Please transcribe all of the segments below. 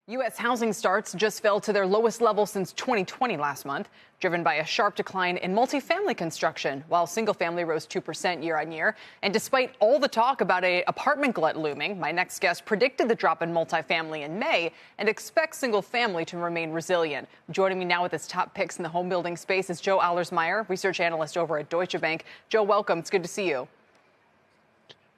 U.S. housing starts just fell to their lowest level since 2020 last month, driven by a sharp decline in multifamily construction, while single-family rose 2% year on year. And despite all the talk about an apartment glut looming, my next guest predicted the drop in multifamily in May and expects single-family to remain resilient. Joining me now with his top picks in the home building space is Joe Allersmeyer, research analyst over at Deutsche Bank. Joe, welcome. It's good to see you.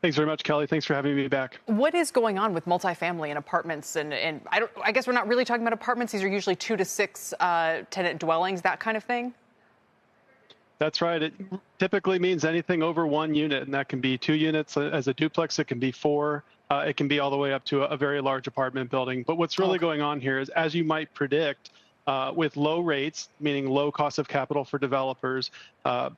Thanks very much, Kelly. Thanks for having me back. What is going on with multifamily and apartments? And I guess we're not really talking about apartments. These are usually 2 to 6 tenant dwellings, that kind of thing. That's right. It typically means anything over 1 unit, and that can be 2 units as a duplex. It can be 4. It can be all the way up to a very large apartment building. But what's really going on here is, as you might predict, with low rates, meaning low cost of capital for developers,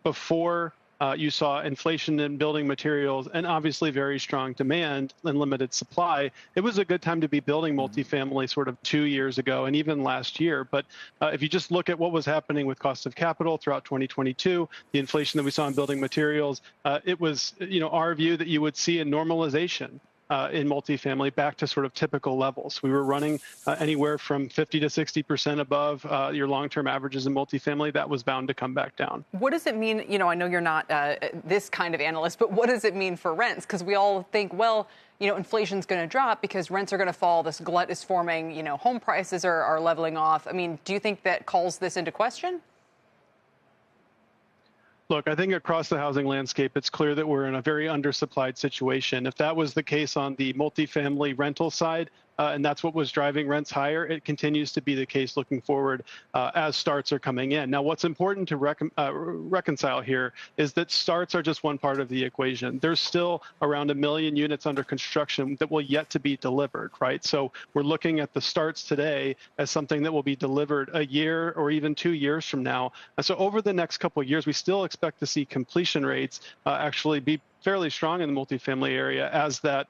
before you saw inflation in building materials and obviously very strong demand and limited supply. It was a good time to be building multifamily sort of 2 years ago and even last year. But if you just look at what was happening with cost of capital throughout 2022, the inflation that we saw in building materials, it was, our view that you would see a normalization in multifamily back to sort of typical levels. We were running anywhere from 50 to 60% above your long-term averages in multifamily. That was bound to come back down. What does it mean? I know you're not this kind of analyst, but what does it mean for rents? Because we all think, well, inflation's going to drop because rents are going to fall. This glut is forming. Home prices are leveling off. I mean, do you think that calls this into question? Look, I think across the housing landscape, it's clear that we're in a very undersupplied situation. If that was the case on the multifamily rental side, and that's what was driving rents higher, it continues to be the case looking forward as starts are coming in. Now, what's important to reconcile here is that starts are just one part of the equation. There's still around 1 million units under construction that will yet to be delivered, right? So we're looking at the starts today as something that will be delivered a year or even 2 years from now. And so over the next couple of years, we still expect to see completion rates actually be fairly strong in the multifamily area as that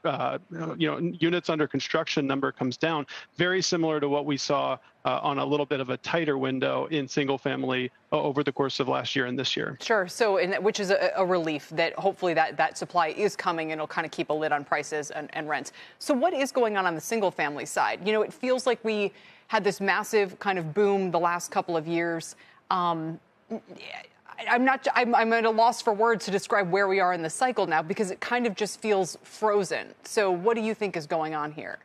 units under construction number comes down, very similar to what we saw on a little bit of a tighter window in single family over the course of last year and this year. Sure. So, which is a relief that hopefully that supply is coming and it'll kind of keep a lid on prices and rents. So what is going on the single family side? It feels like we had this massive kind of boom the last couple of years. I'm at a loss for words to describe where we are in the cycle now because it kind of just feels frozen. So what do you think is going on here?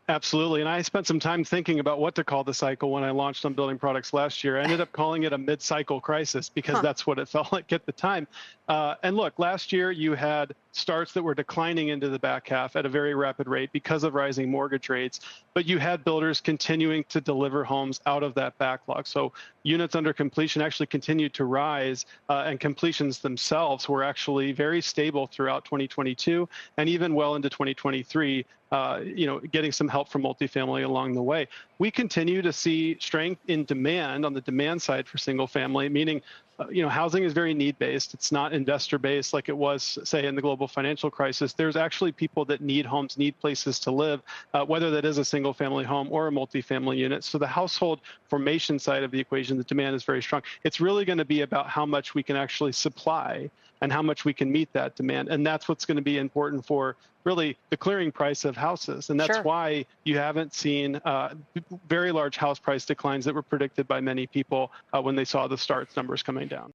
Absolutely. And I spent some time thinking about what to call the cycle when I launched on building products last year. I ended up calling it a mid-cycle crisis because that's what it felt like at the time. And look, last year you had starts that were declining into the back half at a very rapid rate because of rising mortgage rates, but you had builders continuing to deliver homes out of that backlog. So units under completion actually continued to rise, and completions themselves were actually very stable throughout 2022 and even well into 2023, getting some help from multifamily along the way. We continue to see strength in demand on the demand side for single family, meaning housing is very need-based. It's not investor-based like it was, say, in the global financial crisis. There's actually people that need homes, need places to live, whether that is a single-family home or a multifamily unit. So the household formation side of the equation, the demand is very strong. It's really going to be about how much we can actually supply and how much we can meet that demand. And that's what's going to be important for really the clearing price of houses. And that's why you haven't seen very large house price declines that were predicted by many people when they saw the starts numbers coming down.